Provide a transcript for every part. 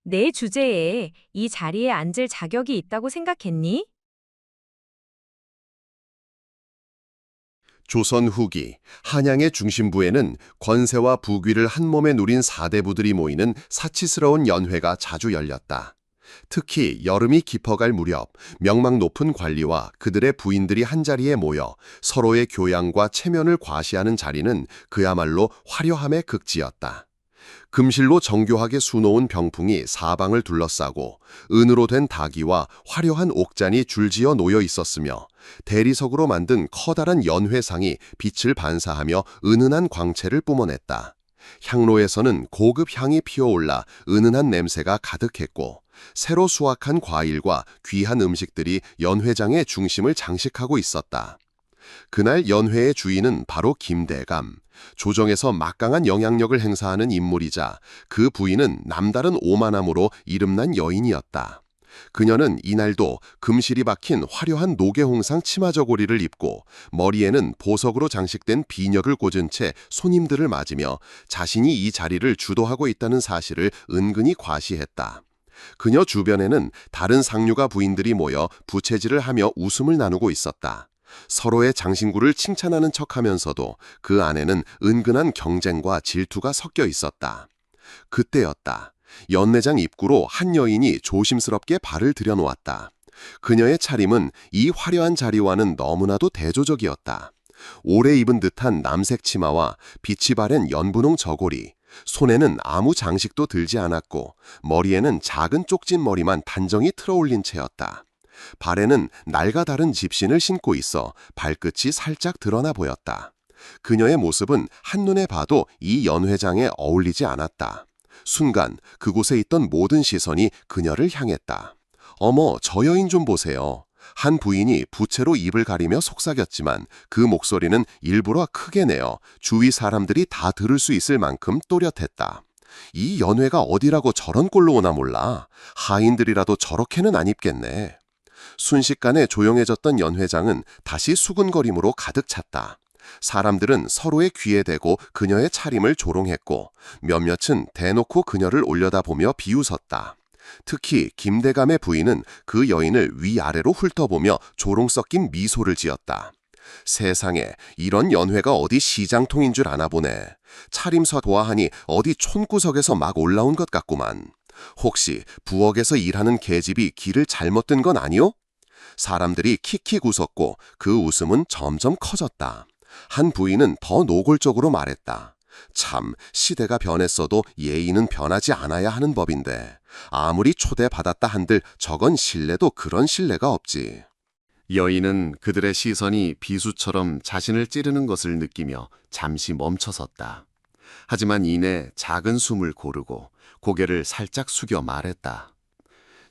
내 주제에 이 자리에 앉을 자격이 있다고 생각했니? 조선 후기 한양의 중심부에는 권세와 부귀를 한 몸에 누린 사대부들이 모이는 사치스러운 연회가 자주 열렸다. 특히 여름이 깊어갈 무렵 명망 높은 관리와 그들의 부인들이 한자리에 모여 서로의 교양과 체면을 과시하는 자리는 그야말로 화려함의 극지였다. 금실로 정교하게 수놓은 병풍이 사방을 둘러싸고 은으로 된 다기와 화려한 옥잔이 줄지어 놓여 있었으며 대리석으로 만든 커다란 연회상이 빛을 반사하며 은은한 광채를 뿜어냈다. 향로에서는 고급 향이 피어올라 은은한 냄새가 가득했고 새로 수확한 과일과 귀한 음식들이 연회장의 중심을 장식하고 있었다. 그날 연회의 주인은 바로 김대감, 조정에서 막강한 영향력을 행사하는 인물이자 그 부인은 남다른 오만함으로 이름난 여인이었다. 그녀는 이날도 금실이 박힌 화려한 노계홍상 치마저고리를 입고 머리에는 보석으로 장식된 비녀를 꽂은 채 손님들을 맞으며 자신이 이 자리를 주도하고 있다는 사실을 은근히 과시했다. 그녀 주변에는 다른 상류가 부인들이 모여 부채질을 하며 웃음을 나누고 있었다. 서로의 장신구를 칭찬하는 척하면서도 그 안에는 은근한 경쟁과 질투가 섞여 있었다. 그때였다. 연내장 입구로 한 여인이 조심스럽게 발을 들여놓았다. 그녀의 차림은 이 화려한 자리와는 너무나도 대조적이었다. 오래 입은 듯한 남색 치마와 빛이 바랜 연분홍 저고리, 손에는 아무 장식도 들지 않았고 머리에는 작은 쪽진 머리만 단정히 틀어올린 채였다. 발에는 낡아 다른 집신을 신고 있어 발끝이 살짝 드러나 보였다. 그녀의 모습은 한눈에 봐도 이 연회장에 어울리지 않았다. 순간 그곳에 있던 모든 시선이 그녀를 향했다. 어머, 저 여인 좀 보세요. 한 부인이 부채로 입을 가리며 속삭였지만 그 목소리는 일부러 크게 내어 주위 사람들이 다 들을 수 있을 만큼 또렷했다. 이 연회가 어디라고 저런 꼴로 오나 몰라. 하인들이라도 저렇게는 안 입겠네. 순식간에 조용해졌던 연회장은 다시 수군거림으로 가득 찼다. 사람들은 서로의 귀에 대고 그녀의 차림을 조롱했고 몇몇은 대놓고 그녀를 올려다보며 비웃었다. 특히 김대감의 부인은 그 여인을 위아래로 훑어보며 조롱 섞인 미소를 지었다. 세상에, 이런 연회가 어디 시장통인 줄 아나 보네. 차림서 보아하니 어디 촌구석에서 막 올라온 것 같구만. 혹시 부엌에서 일하는 계집이 길을 잘못 든 건 아니오? 사람들이 킥킥 웃었고 그 웃음은 점점 커졌다. 한 부인은 더 노골적으로 말했다. 참, 시대가 변했어도 예의는 변하지 않아야 하는 법인데 아무리 초대받았다 한들 저건 신뢰도 그런 신뢰가 없지. 여인은 그들의 시선이 비수처럼 자신을 찌르는 것을 느끼며 잠시 멈춰섰다. 하지만 이내 작은 숨을 고르고 고개를 살짝 숙여 말했다.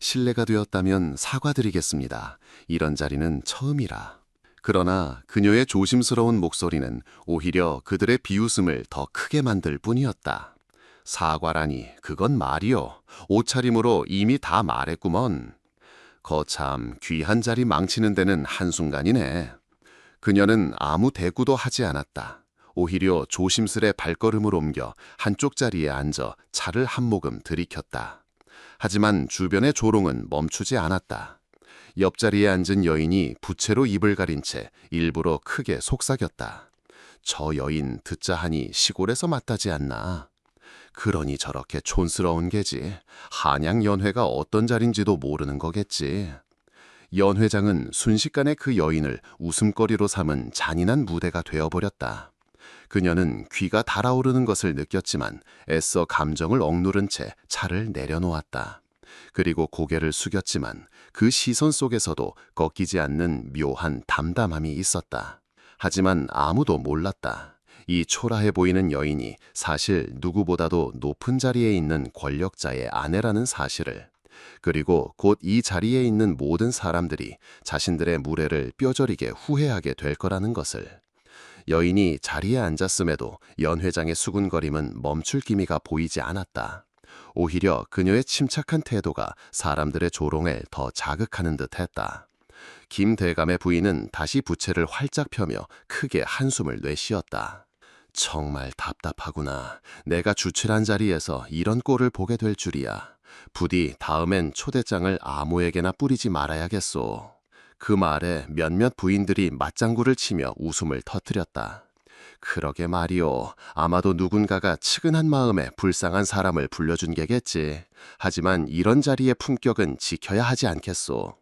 실례가 되었다면 사과드리겠습니다. 이런 자리는 처음이라. 그러나 그녀의 조심스러운 목소리는 오히려 그들의 비웃음을 더 크게 만들 뿐이었다. 사과라니, 그건 말이요. 옷차림으로 이미 다 말했구먼. 거참, 귀한 자리 망치는 데는 한순간이네. 그녀는 아무 대꾸도 하지 않았다. 오히려 조심스레 발걸음을 옮겨 한쪽 자리에 앉아 차를 한 모금 들이켰다. 하지만 주변의 조롱은 멈추지 않았다. 옆자리에 앉은 여인이 부채로 입을 가린 채 일부러 크게 속삭였다. 저 여인 듣자 하니 시골에서 맞다지 않나. 그러니 저렇게 촌스러운 게지. 한양 연회가 어떤 자리인지도 모르는 거겠지. 연회장은 순식간에 그 여인을 웃음거리로 삼은 잔인한 무대가 되어버렸다. 그녀는 귀가 달아오르는 것을 느꼈지만 애써 감정을 억누른 채 차를 내려놓았다. 그리고 고개를 숙였지만 그 시선 속에서도 꺾이지 않는 묘한 담담함이 있었다. 하지만 아무도 몰랐다. 이 초라해 보이는 여인이 사실 누구보다도 높은 자리에 있는 권력자의 아내라는 사실을, 그리고 곧 이 자리에 있는 모든 사람들이 자신들의 무례를 뼈저리게 후회하게 될 거라는 것을. 여인이 자리에 앉았음에도 연회장의 수군거림은 멈출 기미가 보이지 않았다. 오히려 그녀의 침착한 태도가 사람들의 조롱을 더 자극하는 듯했다. 김대감의 부인은 다시 부채를 활짝 펴며 크게 한숨을 내쉬었다. 정말 답답하구나. 내가 주출한 자리에서 이런 꼴을 보게 될 줄이야. 부디 다음엔 초대장을 아무에게나 뿌리지 말아야겠소. 그 말에 몇몇 부인들이 맞장구를 치며 웃음을 터뜨렸다. 그러게 말이오. 아마도 누군가가 측은한 마음에 불쌍한 사람을 불려준 게겠지. 하지만 이런 자리의 품격은 지켜야 하지 않겠소.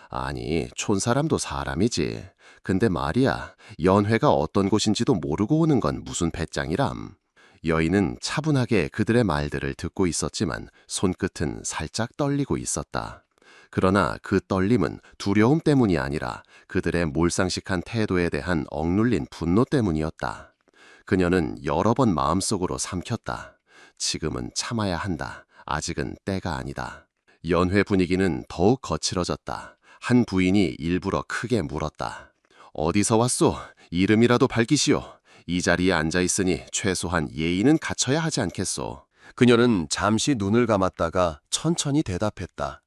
아니, 촌사람도 사람이지. 근데 말이야, 연회가 어떤 곳인지도 모르고 오는 건 무슨 배짱이람. 여인은 차분하게 그들의 말들을 듣고 있었지만 손끝은 살짝 떨리고 있었다. 그러나 그 떨림은 두려움 때문이 아니라 그들의 몰상식한 태도에 대한 억눌린 분노 때문이었다. 그녀는 여러 번 마음속으로 삼켰다. 지금은 참아야 한다. 아직은 때가 아니다. 연회 분위기는 더욱 거칠어졌다. 한 부인이 일부러 크게 물었다. 어디서 왔소? 이름이라도 밝히시오. 이 자리에 앉아있으니 최소한 예의는 갖춰야 하지 않겠소. 그녀는 잠시 눈을 감았다가 천천히 대답했다.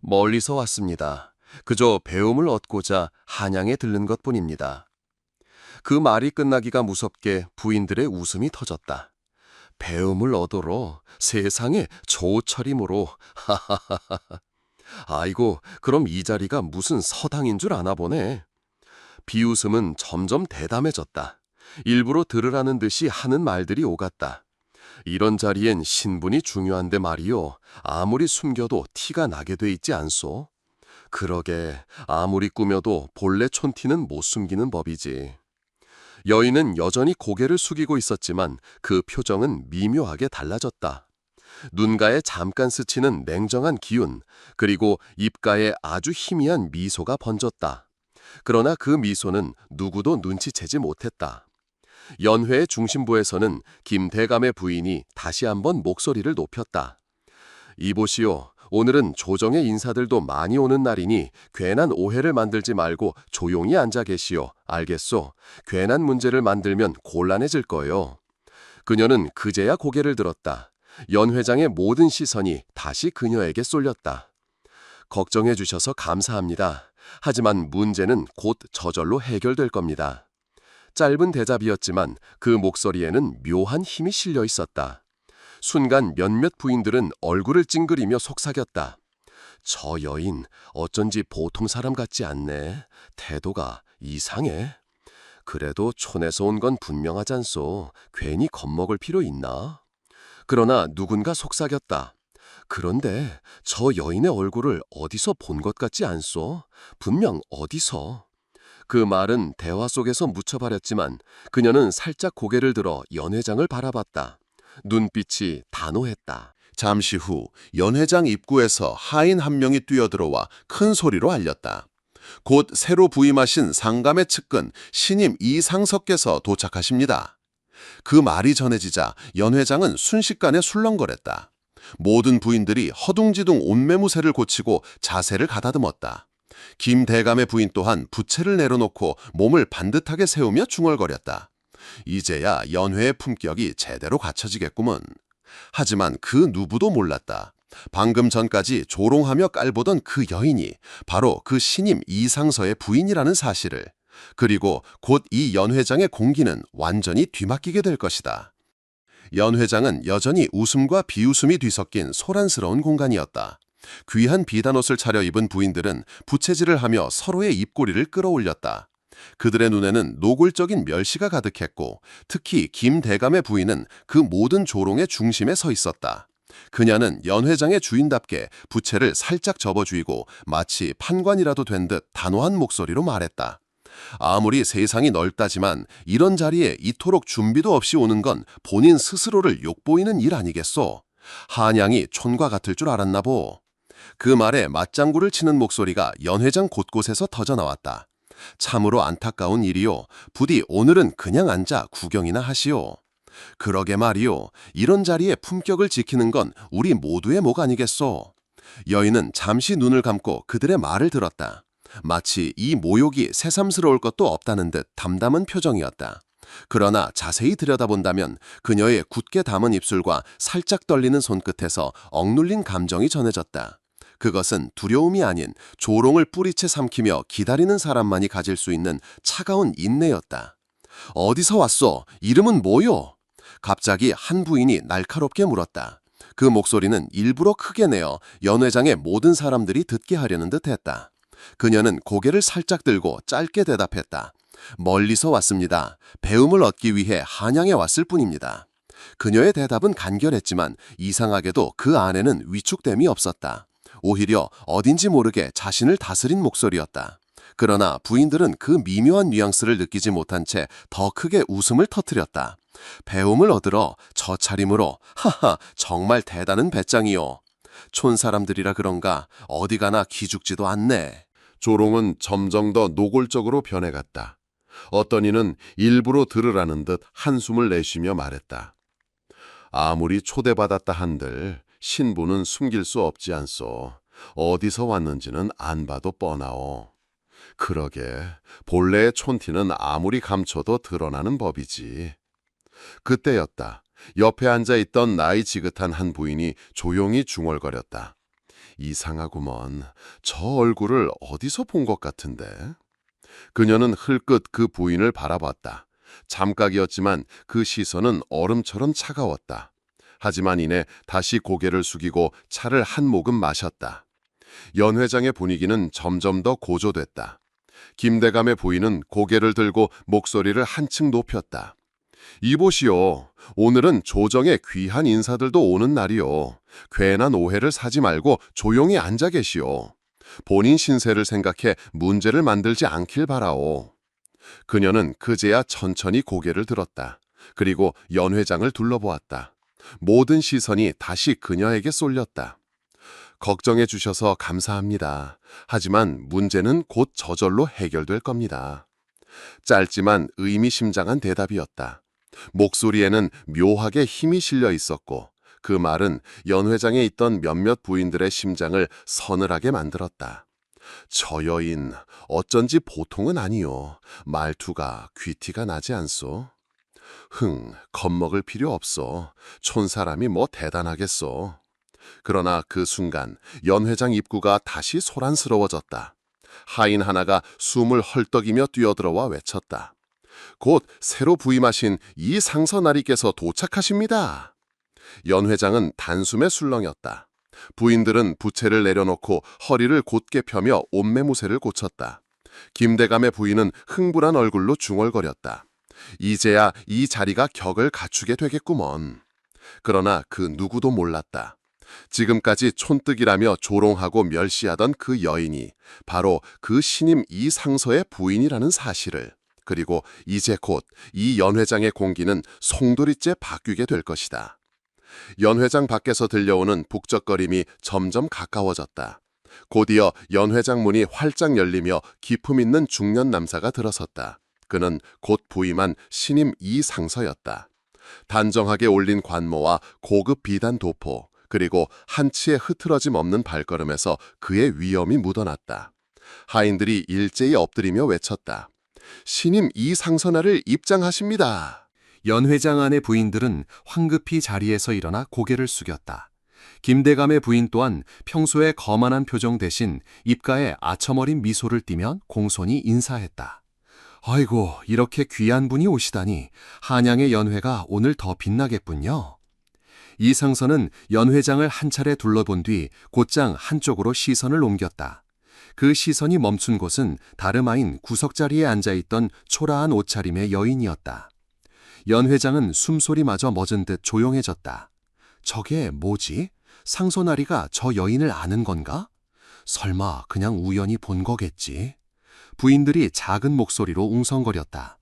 멀리서 왔습니다. 그저 배움을 얻고자 한양에 들른 것뿐입니다. 그 말이 끝나기가 무섭게 부인들의 웃음이 터졌다. 배움을 얻으러 세상에 조처림으로 하하하하. 아이고, 그럼 이 자리가 무슨 서당인 줄 아나 보네. 비웃음은 점점 대담해졌다. 일부러 들으라는 듯이 하는 말들이 오갔다. 이런 자리엔 신분이 중요한데 말이요. 아무리 숨겨도 티가 나게 돼 있지 않소? 그러게, 아무리 꾸며도 본래 촌티는 못 숨기는 법이지. 여인은 여전히 고개를 숙이고 있었지만 그 표정은 미묘하게 달라졌다. 눈가에 잠깐 스치는 냉정한 기운, 그리고 입가에 아주 희미한 미소가 번졌다. 그러나 그 미소는 누구도 눈치채지 못했다. 연회의 중심부에서는 김대감의 부인이 다시 한번 목소리를 높였다. 이보시오. 오늘은 조정의 인사들도 많이 오는 날이니 괜한 오해를 만들지 말고 조용히 앉아 계시오. 알겠소? 괜한 문제를 만들면 곤란해질 거예요. 그녀는 그제야 고개를 들었다. 연 회장의 모든 시선이 다시 그녀에게 쏠렸다. 걱정해 주셔서 감사합니다. 하지만 문제는 곧 저절로 해결될 겁니다. 짧은 대답이었지만 그 목소리에는 묘한 힘이 실려 있었다. 순간 몇몇 부인들은 얼굴을 찡그리며 속삭였다. 저 여인 어쩐지 보통 사람 같지 않네. 태도가 이상해. 그래도 촌에서 온 건 분명하잖소. 괜히 겁먹을 필요 있나? 그러나 누군가 속삭였다. 그런데 저 여인의 얼굴을 어디서 본 것 같지 않소? 분명 어디서. 그 말은 대화 속에서 묻혀버렸지만 그녀는 살짝 고개를 들어 연 회장을 바라봤다. 눈빛이 단호했다. 잠시 후 연 회장 입구에서 하인 한 명이 뛰어들어와 큰 소리로 알렸다. 곧 새로 부임하신 상감의 측근 신임 이상석께서 도착하십니다. 그 말이 전해지자 연 회장은 순식간에 술렁거렸다. 모든 부인들이 허둥지둥 옷매무새를 고치고 자세를 가다듬었다. 김 대감의 부인 또한 부채를 내려놓고 몸을 반듯하게 세우며 중얼거렸다. 이제야 연회의 품격이 제대로 갖춰지겠구먼. 하지만 그 누구도 몰랐다. 방금 전까지 조롱하며 깔보던 그 여인이 바로 그 신임 이상서의 부인이라는 사실을. 그리고 곧 이 연 회장의 공기는 완전히 뒤바뀌게 될 것이다. 연 회장은 여전히 웃음과 비웃음이 뒤섞인 소란스러운 공간이었다. 귀한 비단옷을 차려입은 부인들은 부채질을 하며 서로의 입꼬리를 끌어올렸다. 그들의 눈에는 노골적인 멸시가 가득했고 특히 김 대감의 부인은 그 모든 조롱의 중심에 서 있었다. 그녀는 연 회장의 주인답게 부채를 살짝 접어주이고 마치 판관이라도 된 듯 단호한 목소리로 말했다. 아무리 세상이 넓다지만 이런 자리에 이토록 준비도 없이 오는 건 본인 스스로를 욕보이는 일 아니겠소? 한양이 촌과 같을 줄 알았나 보. 그 말에 맞장구를 치는 목소리가 연 회장 곳곳에서 터져나왔다. 참으로 안타까운 일이요. 부디 오늘은 그냥 앉아 구경이나 하시오. 그러게 말이요. 이런 자리에 품격을 지키는 건 우리 모두의 목 아니겠소? 여인은 잠시 눈을 감고 그들의 말을 들었다. 마치 이 모욕이 새삼스러울 것도 없다는 듯 담담한 표정이었다. 그러나 자세히 들여다본다면 그녀의 굳게 담은 입술과 살짝 떨리는 손끝에서 억눌린 감정이 전해졌다. 그것은 두려움이 아닌 조롱을 뿌리채 삼키며 기다리는 사람만이 가질 수 있는 차가운 인내였다. 어디서 왔소? 이름은 뭐요? 갑자기 한 부인이 날카롭게 물었다. 그 목소리는 일부러 크게 내어 연 회장의 모든 사람들이 듣게 하려는 듯했다. 그녀는 고개를 살짝 들고 짧게 대답했다. 멀리서 왔습니다. 배움을 얻기 위해 한양에 왔을 뿐입니다. 그녀의 대답은 간결했지만 이상하게도 그 안에는 위축됨이 없었다. 오히려 어딘지 모르게 자신을 다스린 목소리였다. 그러나 부인들은 그 미묘한 뉘앙스를 느끼지 못한 채 더 크게 웃음을 터뜨렸다. 배움을 얻으러 저 차림으로 하하 정말 대단한 배짱이요. 촌 사람들이라 그런가 어디 가나 기죽지도 않네. 조롱은 점점 더 노골적으로 변해갔다. 어떤 이는 일부러 들으라는 듯 한숨을 내쉬며 말했다. 아무리 초대받았다 한들 신부는 숨길 수 없지 않소. 어디서 왔는지는 안 봐도 뻔하오. 그러게 본래의 촌티는 아무리 감춰도 드러나는 법이지. 그때였다. 옆에 앉아있던 나이 지긋한 한 부인이 조용히 중얼거렸다. 이상하구먼. 저 얼굴을 어디서 본 것 같은데. 그녀는 흘끗 그 부인을 바라봤다. 잠각이었지만 그 시선은 얼음처럼 차가웠다. 하지만 이내 다시 고개를 숙이고 차를 한 모금 마셨다. 연 회장의 분위기는 점점 더 고조됐다. 김대감의 부인은 고개를 들고 목소리를 한층 높였다. 이보시오. 오늘은 조정에 귀한 인사들도 오는 날이오. 괜한 오해를 사지 말고 조용히 앉아 계시오. 본인 신세를 생각해 문제를 만들지 않길 바라오. 그녀는 그제야 천천히 고개를 들었다. 그리고 연 회장을 둘러보았다. 모든 시선이 다시 그녀에게 쏠렸다. 걱정해 주셔서 감사합니다. 하지만 문제는 곧 저절로 해결될 겁니다. 짧지만 의미심장한 대답이었다. 목소리에는 묘하게 힘이 실려 있었고 그 말은 연 회장에 있던 몇몇 부인들의 심장을 서늘하게 만들었다. 저 여인 어쩐지 보통은 아니요. 말투가 귀티가 나지 않소. 겁먹을 필요 없소. 촌사람이 뭐 대단하겠소. 그러나 그 순간 연 회장 입구가 다시 소란스러워졌다. 하인 하나가 숨을 헐떡이며 뛰어들어와 외쳤다. 곧 새로 부임하신 이 상서나리께서 도착하십니다. 연 회장은 단숨에 술렁였다. 부인들은 부채를 내려놓고 허리를 곧게 펴며 옷매무새를 고쳤다. 김대감의 부인은 흥분한 얼굴로 중얼거렸다. 이제야 이 자리가 격을 갖추게 되겠구먼. 그러나 그 누구도 몰랐다. 지금까지 촌뜨기라며 조롱하고 멸시하던 그 여인이 바로 그 신임 이 상서의 부인이라는 사실을, 그리고 이제 곧 이 연 회장의 공기는 송두리째 바뀌게 될 것이다. 연 회장 밖에서 들려오는 북적거림이 점점 가까워졌다. 곧이어 연 회장 문이 활짝 열리며 기품 있는 중년 남사가 들어섰다. 그는 곧 부임한 신임 이 상서였다. 단정하게 올린 관모와 고급 비단 도포, 그리고 한치의 흐트러짐 없는 발걸음에서 그의 위엄이 묻어났다. 하인들이 일제히 엎드리며 외쳤다. 신임 이 상선하를 입장하십니다. 연 회장 안의 부인들은 황급히 자리에서 일어나 고개를 숙였다. 김대감의 부인 또한 평소에 거만한 표정 대신 입가에 아첨어린 미소를 띠며 공손히 인사했다. 아이고, 이렇게 귀한 분이 오시다니 한양의 연회가 오늘 더 빛나겠군요. 이 상선은 연 회장을 한 차례 둘러본 뒤 곧장 한쪽으로 시선을 옮겼다. 그 시선이 멈춘 곳은 다름 아닌 구석자리에 앉아있던 초라한 옷차림의 여인이었다. 연 회장은 숨소리마저 멎은 듯 조용해졌다. 저게 뭐지? 상소나리가 저 여인을 아는 건가? 설마 그냥 우연히 본 거겠지. 부인들이 작은 목소리로 웅성거렸다.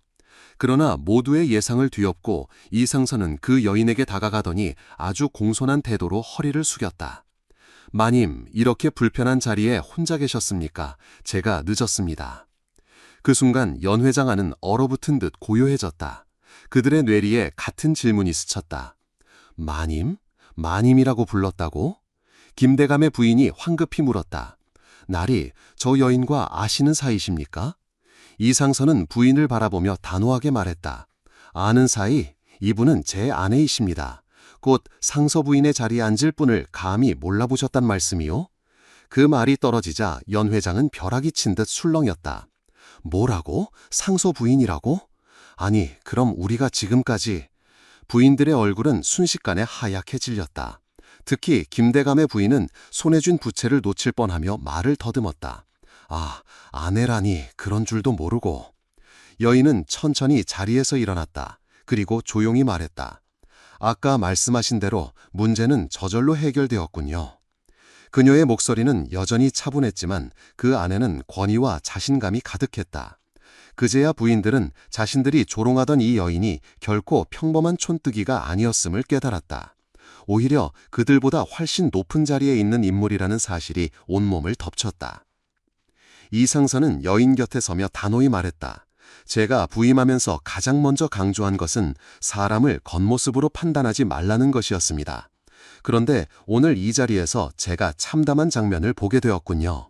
그러나 모두의 예상을 뒤엎고 이 상선은 그 여인에게 다가가더니 아주 공손한 태도로 허리를 숙였다. 마님, 이렇게 불편한 자리에 혼자 계셨습니까? 제가 늦었습니다. 그 순간 연 회장 안은 얼어붙은 듯 고요해졌다. 그들의 뇌리에 같은 질문이 스쳤다. 마님? 마님이라고 불렀다고? 김대감의 부인이 황급히 물었다. 나리, 저 여인과 아시는 사이십니까? 이상선은 부인을 바라보며 단호하게 말했다. 아는 사이, 이분은 제 아내이십니다. 곧 상서 부인의 자리에 앉을 분을 감히 몰라보셨단 말씀이요? 그 말이 떨어지자 연 회장은 벼락이 친 듯 술렁였다. 뭐라고? 상서 부인이라고? 아니, 그럼 우리가 지금까지... 부인들의 얼굴은 순식간에 하얗게 질렸다. 특히 김대감의 부인은 손에 쥔 부채를 놓칠 뻔하며 말을 더듬었다. 아, 아내라니 그런 줄도 모르고. 여인은 천천히 자리에서 일어났다. 그리고 조용히 말했다. 아까 말씀하신 대로 문제는 저절로 해결되었군요. 그녀의 목소리는 여전히 차분했지만 그 안에는 권위와 자신감이 가득했다. 그제야 부인들은 자신들이 조롱하던 이 여인이 결코 평범한 촌뜨기가 아니었음을 깨달았다. 오히려 그들보다 훨씬 높은 자리에 있는 인물이라는 사실이 온몸을 덮쳤다. 이상선은 여인 곁에 서며 단호히 말했다. 제가 부임하면서 가장 먼저 강조한 것은 사람을 겉모습으로 판단하지 말라는 것이었습니다. 그런데 오늘 이 자리에서 제가 참담한 장면을 보게 되었군요.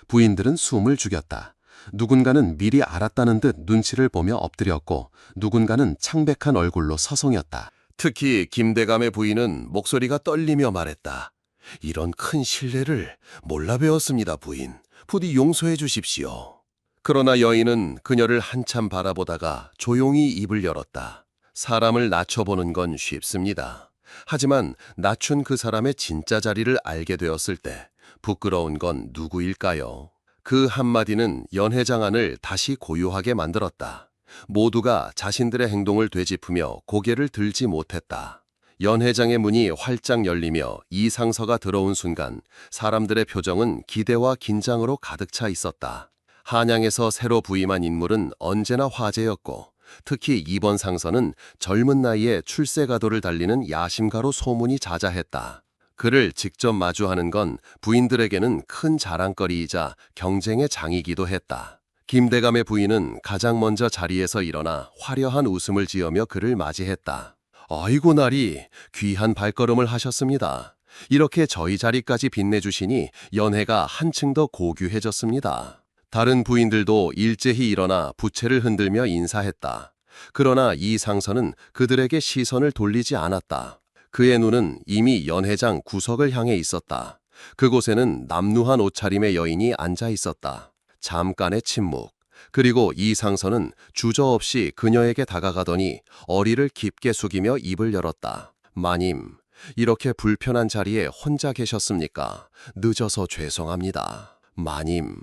부인들은 숨을 죽였다. 누군가는 미리 알았다는 듯 눈치를 보며 엎드렸고 누군가는 창백한 얼굴로 서성였다. 특히 김대감의 부인은 목소리가 떨리며 말했다. 이런 큰 신뢰를 몰라 배웠습니다, 부인. 부디 용서해 주십시오. 그러나 여인은 그녀를 한참 바라보다가 조용히 입을 열었다. 사람을 낮춰보는 건 쉽습니다. 하지만 낮춘 그 사람의 진짜 자리를 알게 되었을 때 부끄러운 건 누구일까요? 그 한마디는 연회장 안을 다시 고요하게 만들었다. 모두가 자신들의 행동을 되짚으며 고개를 들지 못했다. 연회장의 문이 활짝 열리며 이상서가 들어온 순간 사람들의 표정은 기대와 긴장으로 가득 차 있었다. 한양에서 새로 부임한 인물은 언제나 화제였고 특히 이번 상서는 젊은 나이에 출세가도를 달리는 야심가로 소문이 자자했다. 그를 직접 마주하는 건 부인들에게는 큰 자랑거리이자 경쟁의 장이기도 했다. 김대감의 부인은 가장 먼저 자리에서 일어나 화려한 웃음을 지으며 그를 맞이했다. 아이고 나리, 귀한 발걸음을 하셨습니다. 이렇게 저희 자리까지 빛내주시니 연회가 한층 더 고귀해졌습니다. 다른 부인들도 일제히 일어나 부채를 흔들며 인사했다. 그러나 이 상선은 그들에게 시선을 돌리지 않았다. 그의 눈은 이미 연회장 구석을 향해 있었다. 그곳에는 남루한 옷차림의 여인이 앉아 있었다. 잠깐의 침묵. 그리고 이 상선은 주저없이 그녀에게 다가가더니 어리를 깊게 숙이며 입을 열었다. 마님, 이렇게 불편한 자리에 혼자 계셨습니까? 늦어서 죄송합니다. 마님.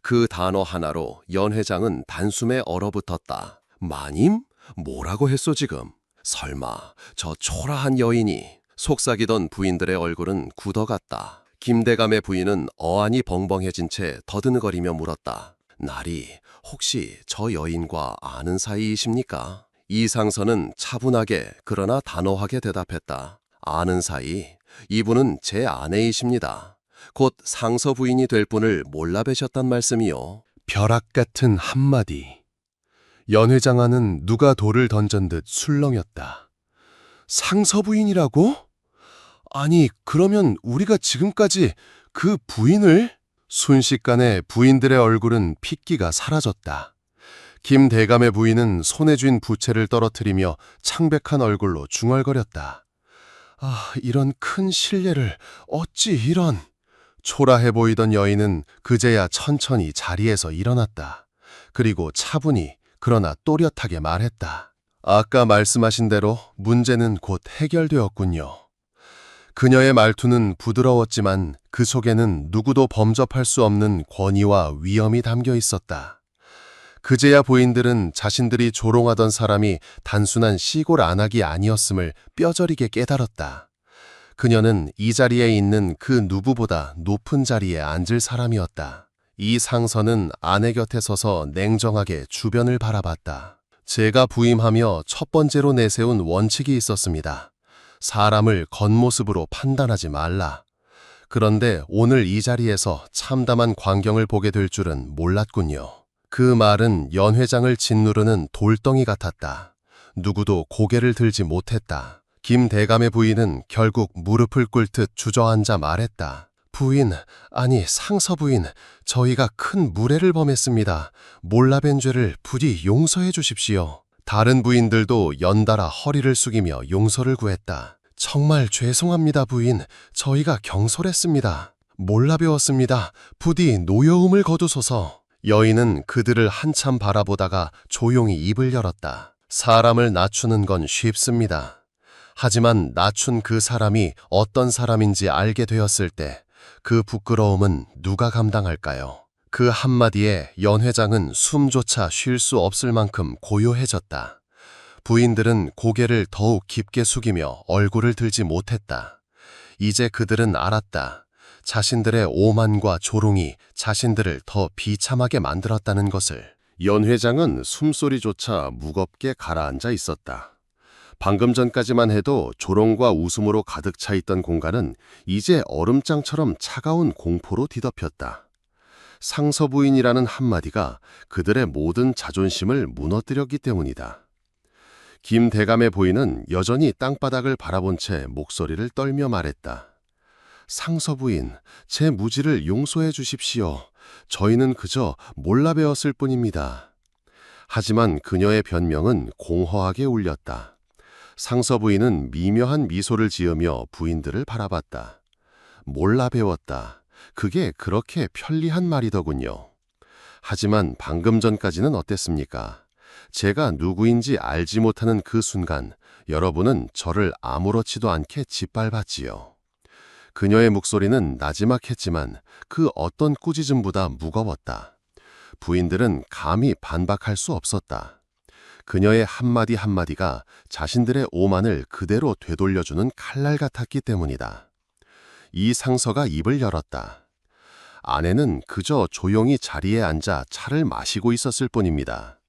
그 단어 하나로 연회장은 단숨에 얼어붙었다. 마님? 뭐라고 했소 지금? 설마 저 초라한 여인이. 속삭이던 부인들의 얼굴은 굳어갔다. 김대감의 부인은 어안이 벙벙해진 채 더듬거리며 물었다. 나리, 혹시 저 여인과 아는 사이이십니까? 이상선은 차분하게 그러나 단호하게 대답했다. 아는 사이? 이분은 제 아내이십니다. 곧 상서 부인이 될 분을 몰라 뵈셨단 말씀이요. 벼락 같은 한마디. 연회장 안은 누가 돌을 던전 듯 술렁였다. 상서부인이라고? 아니, 그러면 우리가 지금까지 그 부인을? 순식간에 부인들의 얼굴은 핏기가 사라졌다. 김대감의 부인은 손에 쥔 부채를 떨어뜨리며 창백한 얼굴로 중얼거렸다. 아, 이런 큰 실례를 어찌 이런... 초라해 보이던 여인은 그제야 천천히 자리에서 일어났다. 그리고 차분히 그러나 또렷하게 말했다. 아까 말씀하신 대로 문제는 곧 해결되었군요. 그녀의 말투는 부드러웠지만 그 속에는 누구도 범접할 수 없는 권위와 위엄이 담겨 있었다. 그제야 부인들은 자신들이 조롱하던 사람이 단순한 시골 안악이 아니었음을 뼈저리게 깨달았다. 그녀는 이 자리에 있는 그 누구보다 높은 자리에 앉을 사람이었다. 이 상선은 아내 곁에 서서 냉정하게 주변을 바라봤다. 제가 부임하며 첫 번째로 내세운 원칙이 있었습니다. 사람을 겉모습으로 판단하지 말라. 그런데 오늘 이 자리에서 참담한 광경을 보게 될 줄은 몰랐군요. 그 말은 연회장을 짓누르는 돌덩이 같았다. 누구도 고개를 들지 못했다. 김대감의 부인은 결국 무릎을 꿇듯 주저앉아 말했다. 부인, 아니 상서 부인, 저희가 큰 무례를 범했습니다. 몰라 뵌 죄를 부디 용서해 주십시오. 다른 부인들도 연달아 허리를 숙이며 용서를 구했다. 정말 죄송합니다 부인, 저희가 경솔했습니다. 몰라 배웠습니다. 부디 노여움을 거두소서. 여인은 그들을 한참 바라보다가 조용히 입을 열었다. 사람을 낮추는 건 쉽습니다. 하지만 낮춘 그 사람이 어떤 사람인지 알게 되었을 때 그 부끄러움은 누가 감당할까요? 그 한마디에 연 회장은 숨조차 쉴 수 없을 만큼 고요해졌다. 부인들은 고개를 더욱 깊게 숙이며 얼굴을 들지 못했다. 이제 그들은 알았다. 자신들의 오만과 조롱이 자신들을 더 비참하게 만들었다는 것을. 연 회장은 숨소리조차 무겁게 가라앉아 있었다. 방금 전까지만 해도 조롱과 웃음으로 가득 차 있던 공간은 이제 얼음장처럼 차가운 공포로 뒤덮였다. 상서부인이라는 한마디가 그들의 모든 자존심을 무너뜨렸기 때문이다. 김 대감의 부인은 여전히 땅바닥을 바라본 채 목소리를 떨며 말했다. 상서부인, 제 무지를 용서해 주십시오. 저희는 그저 몰라 배웠을 뿐입니다. 하지만 그녀의 변명은 공허하게 울렸다. 상서부인은 미묘한 미소를 지으며 부인들을 바라봤다. 몰라 배웠다. 그게 그렇게 편리한 말이더군요. 하지만 방금 전까지는 어땠습니까? 제가 누구인지 알지 못하는 그 순간 여러분은 저를 아무렇지도 않게 짓밟았지요. 그녀의 목소리는 나지막했지만 그 어떤 꾸짖음보다 무거웠다. 부인들은 감히 반박할 수 없었다. 그녀의 한마디 한마디가 자신들의 오만을 그대로 되돌려주는 칼날 같았기 때문이다. 이 상서가 입을 열었다. 아내는 그저 조용히 자리에 앉아 차를 마시고 있었을 뿐입니다.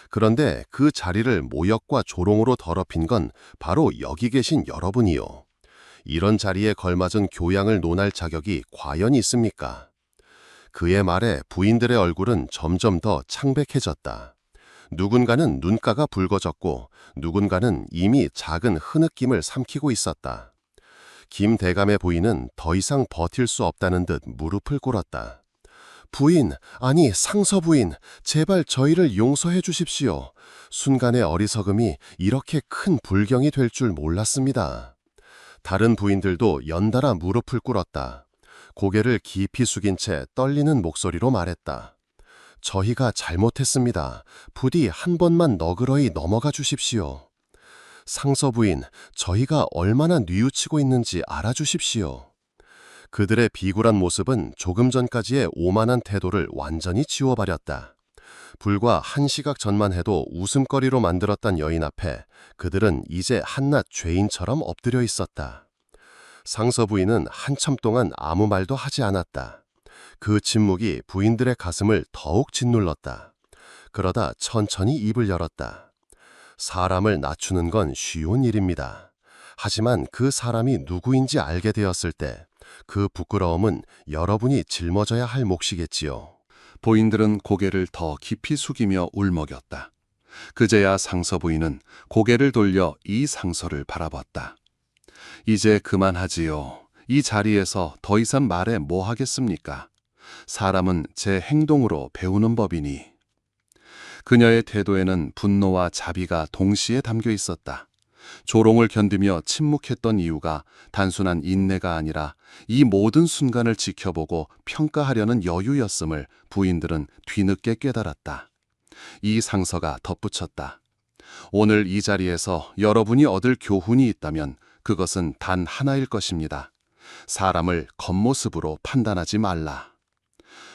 그런데 그 자리를 모욕과 조롱으로 더럽힌 건 바로 여기 계신 여러분이요. 이런 자리에 걸맞은 교양을 논할 자격이 과연 있습니까? 그의 말에 부인들의 얼굴은 점점 더 창백해졌다. 누군가는 눈가가 붉어졌고 누군가는 이미 작은 흐느낌을 삼키고 있었다. 김 대감의 부인은 더 이상 버틸 수 없다는 듯 무릎을 꿇었다. 부인, 아니 상서 부인, 제발 저희를 용서해 주십시오. 순간의 어리석음이 이렇게 큰 불경이 될 줄 몰랐습니다. 다른 부인들도 연달아 무릎을 꿇었다. 고개를 깊이 숙인 채 떨리는 목소리로 말했다. 저희가 잘못했습니다. 부디 한 번만 너그러이 넘어가 주십시오. 상서 부인, 저희가 얼마나 뉘우치고 있는지 알아주십시오. 그들의 비굴한 모습은 조금 전까지의 오만한 태도를 완전히 지워버렸다. 불과 한 시각 전만 해도 웃음거리로 만들었던 여인 앞에 그들은 이제 한낱 죄인처럼 엎드려 있었다. 상서 부인은 한참 동안 아무 말도 하지 않았다. 그 침묵이 부인들의 가슴을 더욱 짓눌렀다. 그러다 천천히 입을 열었다. 사람을 낮추는 건 쉬운 일입니다. 하지만 그 사람이 누구인지 알게 되었을 때 그 부끄러움은 여러분이 짊어져야 할 몫이겠지요. 부인들은 고개를 더 깊이 숙이며 울먹였다. 그제야 상서 부인은 고개를 돌려 이 상서를 바라봤다. 이제 그만하지요. 이 자리에서 더 이상 말해 뭐 하겠습니까? 사람은 제 행동으로 배우는 법이니. 그녀의 태도에는 분노와 자비가 동시에 담겨 있었다. 조롱을 견디며 침묵했던 이유가 단순한 인내가 아니라 이 모든 순간을 지켜보고 평가하려는 여유였음을 부인들은 뒤늦게 깨달았다. 이 상서가 덧붙였다. 오늘 이 자리에서 여러분이 얻을 교훈이 있다면 그것은 단 하나일 것입니다. 사람을 겉모습으로 판단하지 말라.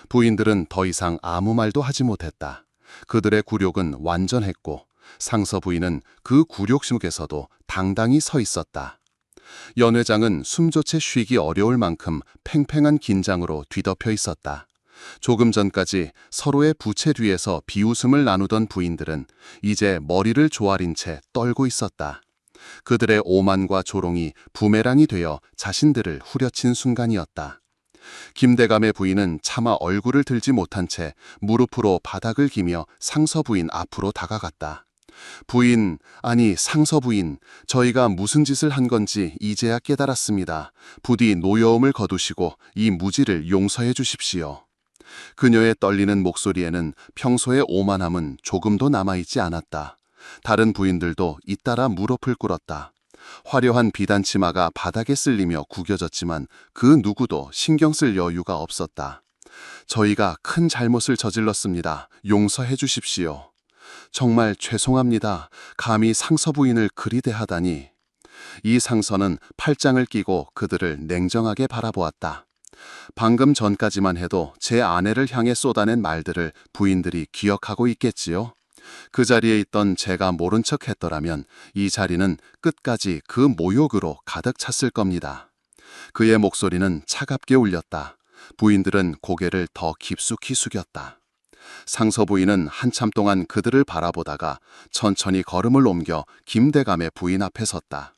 부인들은 더 이상 아무 말도 하지 못했다. 그들의 굴욕은 완전했고 상서 부인은 그 굴욕 속에서도 당당히 서 있었다. 연 회장은 숨조차 쉬기 어려울 만큼 팽팽한 긴장으로 뒤덮여 있었다. 조금 전까지 서로의 부채 뒤에서 비웃음을 나누던 부인들은 이제 머리를 조아린 채 떨고 있었다. 그들의 오만과 조롱이 부메랑이 되어 자신들을 후려친 순간이었다. 김대감의 부인은 차마 얼굴을 들지 못한 채 무릎으로 바닥을 기며 상서 부인 앞으로 다가갔다. 부인, 아니 상서 부인, 저희가 무슨 짓을 한 건지 이제야 깨달았습니다. 부디 노여움을 거두시고 이 무지를 용서해 주십시오. 그녀의 떨리는 목소리에는 평소의 오만함은 조금도 남아있지 않았다. 다른 부인들도 잇따라 무릎을 꿇었다. 화려한 비단 치마가 바닥에 쓸리며 구겨졌지만 그 누구도 신경 쓸 여유가 없었다. 저희가 큰 잘못을 저질렀습니다. 용서해 주십시오. 정말 죄송합니다. 감히 상서 부인을 그리 대하다니. 이 상서는 팔짱을 끼고 그들을 냉정하게 바라보았다. 방금 전까지만 해도 제 아내를 향해 쏟아낸 말들을 부인들이 기억하고 있겠지요. 그 자리에 있던 제가 모른 척 했더라면 이 자리는 끝까지 그 모욕으로 가득 찼을 겁니다. 그의 목소리는 차갑게 울렸다. 부인들은 고개를 더 깊숙이 숙였다. 상서 부인은 한참 동안 그들을 바라보다가 천천히 걸음을 옮겨 김대감의 부인 앞에 섰다.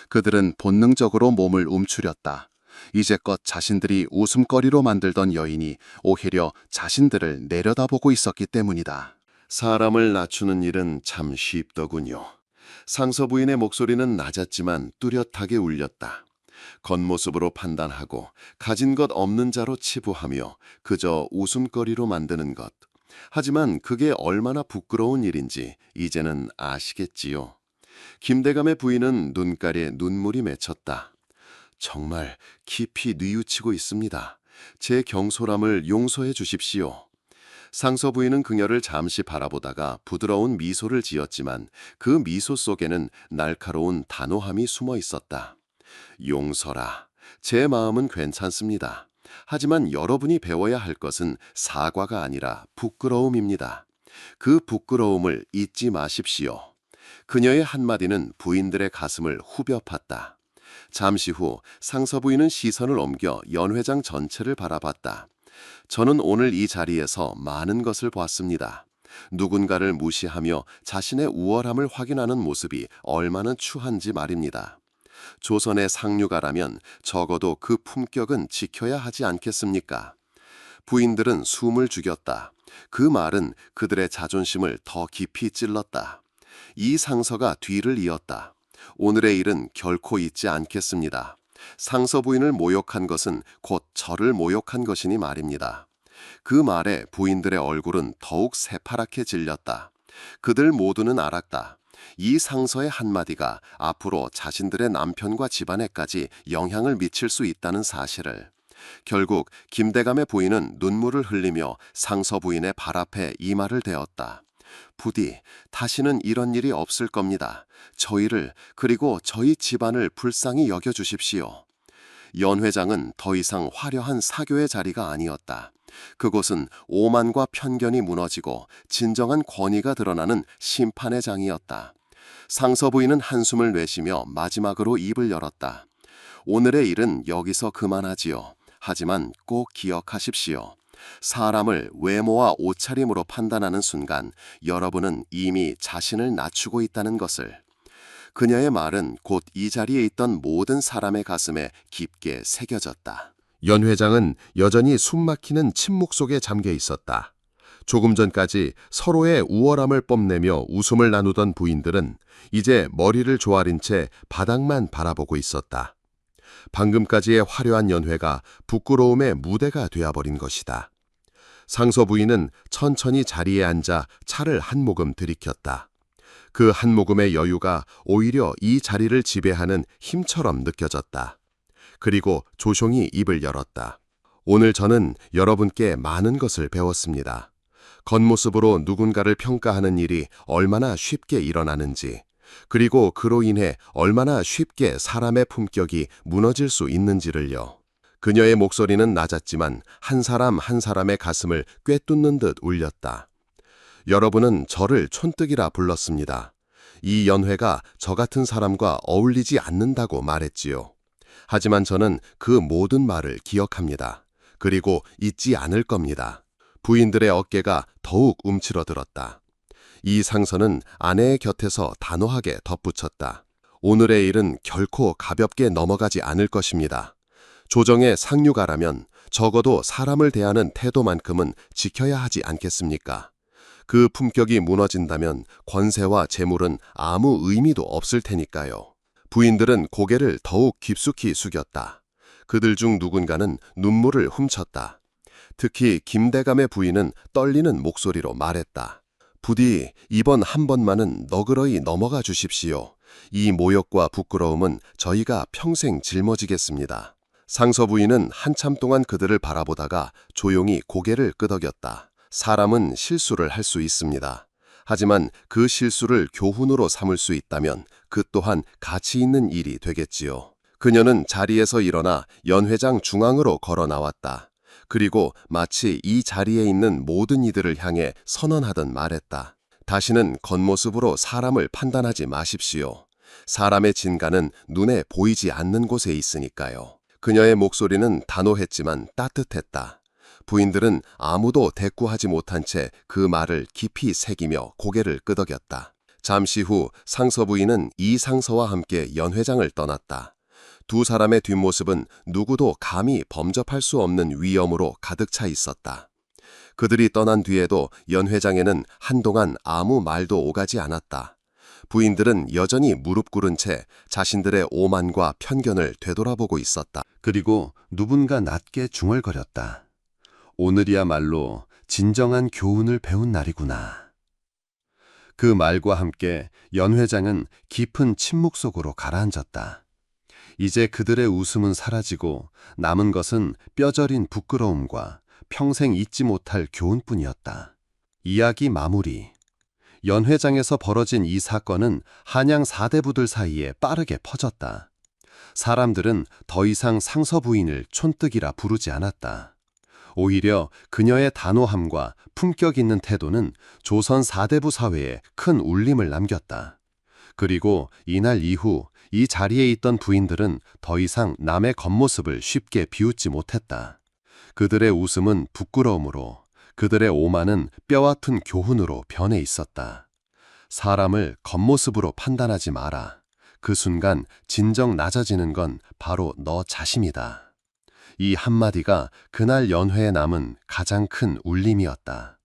그들은 본능적으로 몸을 움츠렸다. 이제껏 자신들이 웃음거리로 만들던 여인이 오히려 자신들을 내려다보고 있었기 때문이다. 사람을 낮추는 일은 참 쉽더군요. 상서 부인의 목소리는 낮았지만 뚜렷하게 울렸다. 겉모습으로 판단하고 가진 것 없는 자로 치부하며 그저 웃음거리로 만드는 것. 하지만 그게 얼마나 부끄러운 일인지 이제는 아시겠지요. 김대감의 부인은 눈가리에 눈물이 맺혔다. 정말 깊이 뉘우치고 있습니다. 제 경솔함을 용서해 주십시오. 상서 부인은 그녀를 잠시 바라보다가 부드러운 미소를 지었지만 그 미소 속에는 날카로운 단호함이 숨어 있었다. 용서라. 제 마음은 괜찮습니다. 하지만 여러분이 배워야 할 것은 사과가 아니라 부끄러움입니다. 그 부끄러움을 잊지 마십시오. 그녀의 한마디는 부인들의 가슴을 후벼 팠다. 잠시 후 상서 부인은 시선을 옮겨 연 회장 전체를 바라봤다. 저는 오늘 이 자리에서 많은 것을 보았습니다. 누군가를 무시하며 자신의 우월함을 확인하는 모습이 얼마나 추한지 말입니다. 조선의 상류가라면 적어도 그 품격은 지켜야 하지 않겠습니까? 부인들은 숨을 죽였다. 그 말은 그들의 자존심을 더 깊이 찔렀다. 이 상서가 뒤를 이었다. 오늘의 일은 결코 잊지 않겠습니다. 상서 부인을 모욕한 것은 곧 저를 모욕한 것이니 말입니다. 그 말에 부인들의 얼굴은 더욱 새파랗게 질렸다. 그들 모두는 알았다. 이 상서의 한마디가 앞으로 자신들의 남편과 집안에까지 영향을 미칠 수 있다는 사실을. 결국 김대감의 부인은 눈물을 흘리며 상서 부인의 발 앞에 이마를 대었다. 부디 다시는 이런 일이 없을 겁니다. 저희를 그리고 저희 집안을 불쌍히 여겨주십시오. 연 회장은 더 이상 화려한 사교의 자리가 아니었다. 그곳은 오만과 편견이 무너지고 진정한 권위가 드러나는 심판의 장이었다. 상서 부인은 한숨을 내쉬며 마지막으로 입을 열었다. 오늘의 일은 여기서 그만하지요. 하지만 꼭 기억하십시오. 사람을 외모와 옷차림으로 판단하는 순간 여러분은 이미 자신을 낮추고 있다는 것을. 그녀의 말은 곧 이 자리에 있던 모든 사람의 가슴에 깊게 새겨졌다. 연 회장은 여전히 숨막히는 침묵 속에 잠겨 있었다. 조금 전까지 서로의 우월함을 뽐내며 웃음을 나누던 부인들은 이제 머리를 조아린 채 바닥만 바라보고 있었다. 방금까지의 화려한 연회가 부끄러움의 무대가 되어버린 것이다. 상서 부인은 천천히 자리에 앉아 차를 한 모금 들이켰다. 그 한 모금의 여유가 오히려 이 자리를 지배하는 힘처럼 느껴졌다. 그리고 조숑이 입을 열었다. 오늘 저는 여러분께 많은 것을 배웠습니다. 겉모습으로 누군가를 평가하는 일이 얼마나 쉽게 일어나는지, 그리고 그로 인해 얼마나 쉽게 사람의 품격이 무너질 수 있는지를요. 그녀의 목소리는 낮았지만 한 사람 한 사람의 가슴을 꿰뚫는 듯 울렸다. 여러분은 저를 촌뜨기라 불렀습니다. 이 연회가 저 같은 사람과 어울리지 않는다고 말했지요. 하지만 저는 그 모든 말을 기억합니다. 그리고 잊지 않을 겁니다. 부인들의 어깨가 더욱 움츠러들었다. 이 상서는 아내의 곁에서 단호하게 덧붙였다. 오늘의 일은 결코 가볍게 넘어가지 않을 것입니다. 조정의 상류가라면 적어도 사람을 대하는 태도만큼은 지켜야 하지 않겠습니까? 그 품격이 무너진다면 권세와 재물은 아무 의미도 없을 테니까요. 부인들은 고개를 더욱 깊숙이 숙였다. 그들 중 누군가는 눈물을 훔쳤다. 특히 김대감의 부인은 떨리는 목소리로 말했다. 부디 이번 한 번만은 너그러이 넘어가 주십시오. 이 모욕과 부끄러움은 저희가 평생 짊어지겠습니다. 상서 부인은 한참 동안 그들을 바라보다가 조용히 고개를 끄덕였다. 사람은 실수를 할 수 있습니다. 하지만 그 실수를 교훈으로 삼을 수 있다면 그 또한 가치 있는 일이 되겠지요. 그녀는 자리에서 일어나 연회장 중앙으로 걸어 나왔다. 그리고 마치 이 자리에 있는 모든 이들을 향해 선언하듯 말했다. 다시는 겉모습으로 사람을 판단하지 마십시오. 사람의 진가는 눈에 보이지 않는 곳에 있으니까요. 그녀의 목소리는 단호했지만 따뜻했다. 부인들은 아무도 대꾸하지 못한 채 그 말을 깊이 새기며 고개를 끄덕였다. 잠시 후 상서 부인은 이 상서와 함께 연회장을 떠났다. 두 사람의 뒷모습은 누구도 감히 범접할 수 없는 위엄으로 가득 차 있었다. 그들이 떠난 뒤에도 연회장에는 한동안 아무 말도 오가지 않았다. 부인들은 여전히 무릎 꿇은 채 자신들의 오만과 편견을 되돌아보고 있었다. 그리고 누군가 낮게 중얼거렸다. 오늘이야말로 진정한 교훈을 배운 날이구나. 그 말과 함께 연 회장은 깊은 침묵 속으로 가라앉았다. 이제 그들의 웃음은 사라지고 남은 것은 뼈저린 부끄러움과 평생 잊지 못할 교훈뿐이었다. 이야기 마무리. 연 회장에서 벌어진 이 사건은 한양 사대부들 사이에 빠르게 퍼졌다. 사람들은 더 이상 상서 부인을 촌뜨기라 부르지 않았다. 오히려 그녀의 단호함과 품격 있는 태도는 조선 사대부 사회에 큰 울림을 남겼다. 그리고 이날 이후 이 자리에 있던 부인들은 더 이상 남의 겉모습을 쉽게 비웃지 못했다. 그들의 웃음은 부끄러움으로, 그들의 오만은 뼈아픈 교훈으로 변해 있었다. 사람을 겉모습으로 판단하지 마라. 그 순간 진정 낮아지는 건 바로 너 자신이다. 이 한마디가 그날 연회에 남은 가장 큰 울림이었다.